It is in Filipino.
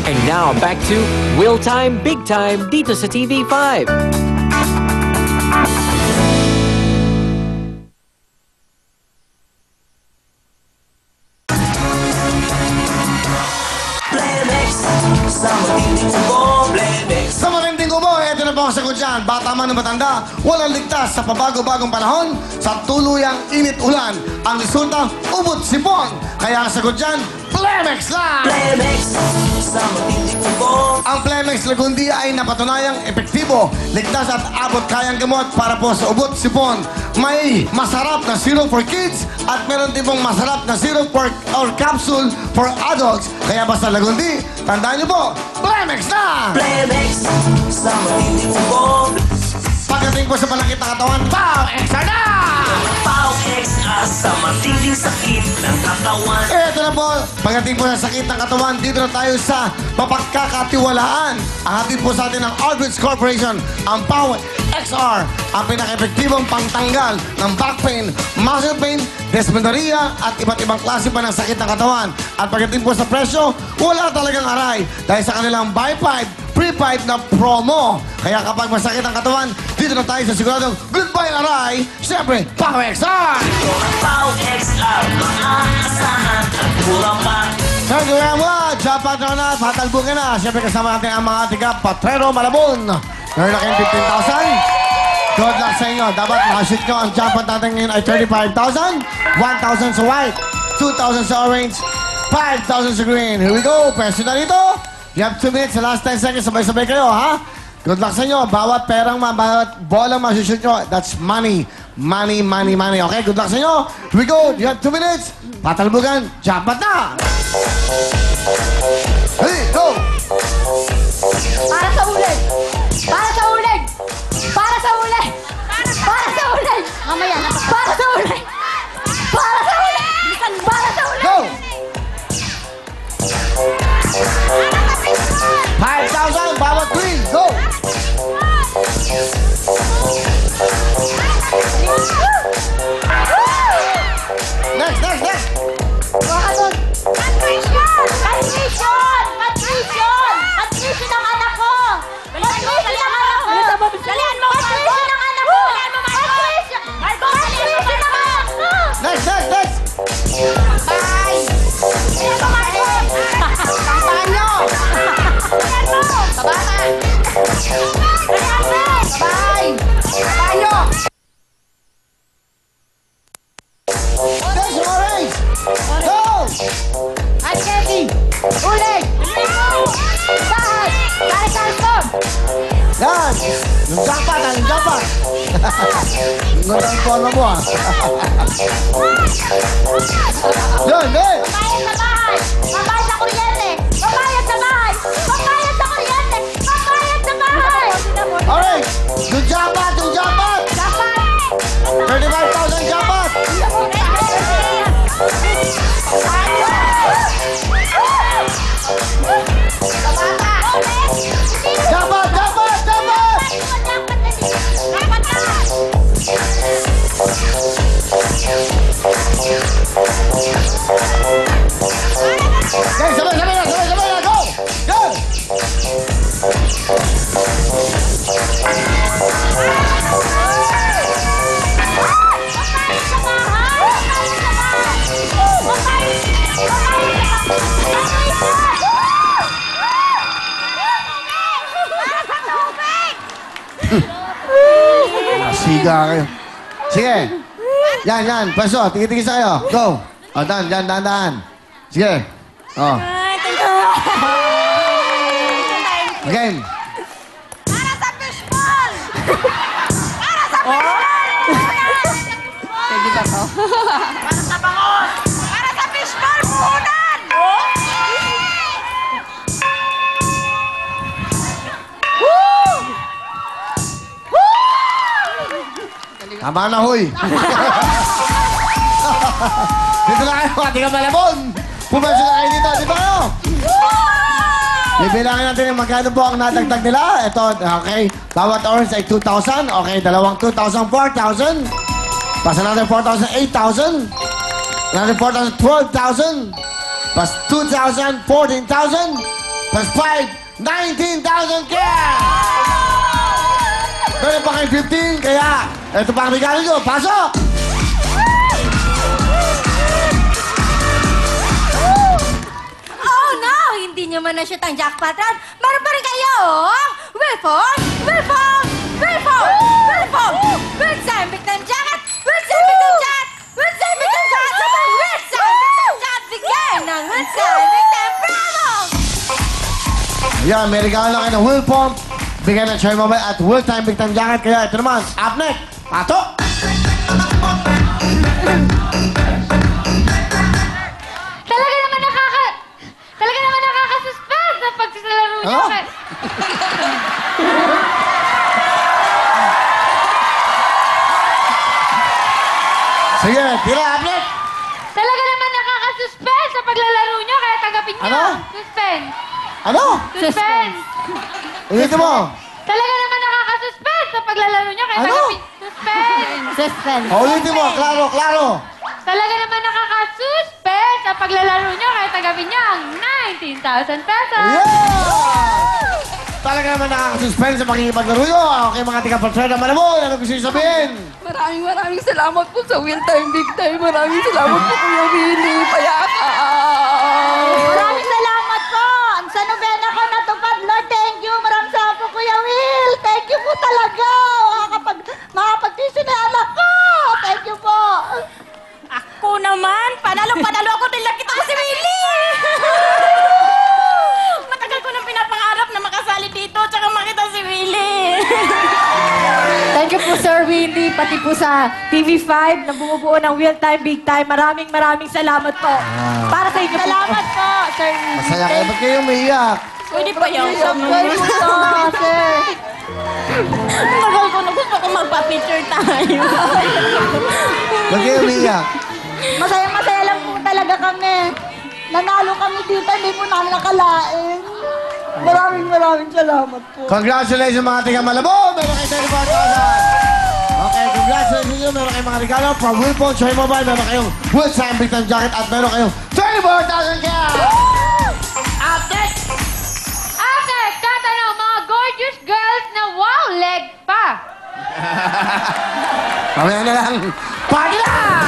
And now, back to Will Time, Big Time, dito sa TV5. Sa matinding ubo, ito na po ang sagot dyan. Bata man o matanda, walang ligtas sa pabago-bagong panahon. Sa tuluyang init ulan, ang resulta, ubot sipon. Kaya ang sagot dyan, Plemex lang! Plemex sa matinding ubo. Ang Plemex Lagundia ay napatunayang epektibo, ligtas at abot kayang gamot para po sa ubot sipon. May masarap na syrup for kids at meron din pong masarap na syrup or capsule for adults. Kaya basta Lagundi, tandaan niyo po, Plemex na! Plemex sa matinding ubo. Pagdating po sa panakit ng katawan, Pow! Extra na! Pow Extra sa matinding sakit ng katawan. Ito na po, pagdating po sa sakit ng katawan, dito na tayo sa mapagkakatiwalaan. Ang hatid po sa atin ng Aldrich Corporation, ang Pow XR, ang pinaka-epektibong pangtanggal ng back pain, muscle pain, dysmenorrhea at iba't ibang klase pa ng sakit ng katawan. At pagdating po sa presyo, wala talagang aray dahil sa kanilang buy 5, free 5 na promo. Kaya kapag masakit ang katawan, dito na tayo sa siguradong goodbye aray, siyempre, Pow XR! Pow XR, maasahan at mura pa. Thank you very much. Japat na, patalbugin na. Siyempre kasama natin ang mga tiga-Patrero Malabon. Meron na kayong 15,000. Good luck sa inyo. Dapat makashoot nyo. Ang jackpot natin ngayon ay 35,000. 1,000 sa white, 2,000 sa orange, 5,000 sa green. Here we go. Pwesto na dito. You have 2 minutes. Sa last 10 seconds, sabay-sabay kayo, ha? Good luck sa inyo. Bawat perang, bawat bolang masushoot nyo, that's money. Money, money, money. Okay, good luck sa inyo. Here we go. You have 2 minutes. Patalbugan. Jackpot na. Hey, go! Para sa ulit! Para sa ulit! Para sa ulit! Para sa ulit! Mamaya na. Para sa ulit! Para sa ulit! Para sa ulit! Go! 5,000, bawat queen. Go! Next, next, next! Baka doon. Patrition! Patrition! Patrition! Patrition ang anak ko! Patrition ang anak ko! Dalihan mo! Patrition ang anak ko! Patrition! Patrition ang anak ko! Next, next, next! Bye! Tamaan nyo! Tamaan nyo! Baba na! Bye! Tamaan nyo! Next, orange! Go! At Kevin! Ulit! Bahay! Kaya Carlson! Yan! Yung jackpot, yung jackpot! Ganda ang forma mo, ah. Yan, yan! Babayad sa bahay! Babayad sa kuryente! Babayad sa bahay! Babayad sa kuryente! Babayad sa bahay! Alright! Yung jackpot, yung jackpot! Dapat! 35,000 jackpot! Jackpot, jackpot, jackpot! Okay, sabay, sabay na, sabay, sabay na, go! Go! Siga kayo. Sige. Yan, yan. Paso, tingin-tingin sa kayo. Go. O, dan, dan, dan, dan. Sige. O. Again. Para sa fishball! Para sa fishball! Pwede ba to? Para sa bangon! Para sa fishball! Puhunan! Tama na, huy. Dito na kayo, ating Malabon. Pumasok na kayo dito. Dito kayo. Bibilangin natin yung magkano po ang nadagdag nila. Ito, okay. Bawat orange ay 2,000. Okay, dalawang 2,000, 4,000. Plus another 4,000, 8,000. Another 4,000, 12,000. Plus 2,000, 14,000. plus 5, 19,000 cash! Meron pa kayo 15, kaya ito pa ang regalo nyo. Pasok! Oh no! Hindi nyo man na-shoot ang jackpot run. Meron pa rin kayong Wilford, Wilford, Wilford, Wilford, Wilson, Big Time Jacket, Wilson, Big Time Jacket, Wilson, Big Time Jacket, Wilson, Big Time Jacket, bigay ng Wilson, Big Time Bravo! Yan, may regalo na kayo ng Will Pump, bigyan ng Cherry Mobile at Will Time Big Time Jacket. Kaya ito naman, up next, patok! Talaga naman nakaka-suspense sa pagsisalaro niyo. Huh? Sige, tira, up next! Talaga naman nakaka-suspense sa paglalaro niyo, kaya tagapin niyo. Ano? Suspense. Ano? Suspense. Ulitin mo. Talaga naman nakaka-suspense sa paglalaro niyo, kaya Ano? tagapin. Suspense. Suspense. Ulitin mo, klaro, klaro. Talaga naman nakaka-suspense sa paglalaro niyo, kaya tagapin niyo ang 19,000 pesos. Yeah! Talaga naman nakakasuspense sa makikipaglaro nyo. Okay, mga tiga-portreda Malabon, ano gusto nyo sabihin? Maraming salamat po sa Will Time Big Time. Maraming salamat po, Kuya Willie. Payaka! Maraming salamat po. Sa nobena ko natupad, Lord. Thank you. Maraming salamat po, Kuya Will. Thank you po talaga. Makapag-tuition na anak ko. Thank you po. Ako naman. Panalo ako. Dahil kita ko si Willie. Matagal ko nang pinapangarap na makasali dito tsaka makita si Willie. Thank you po, Sir Willie, pati po sa TV5 na bumubuo ng Will Time, Big Time. Maraming salamat po. Para sa inyo po. Salamat po, Sir Willie. Masaya kayo, ba't kayo umiiyak? Pwede pa yung subscribe po to, sir. Tagal ko na gusto ko magpa-picture tayo. Ba't kayo umiiyak? Masaya lang po talaga kami. Nanalo kami dito, hindi po namin nakalain. Maraming salamat po. Congratulations mga tiga Malabon! Meron kayo 34,000! Okay, congratulations nyo. Meron kayong mga regalo from Wilpon, Cherry Mobile. Meron kayong Will Time Big Time Jacket at meron kayong 34,000 cash! Update! Update! Tatanong mga gorgeous girls na wow leg pa. Mamaya na lang. Party na!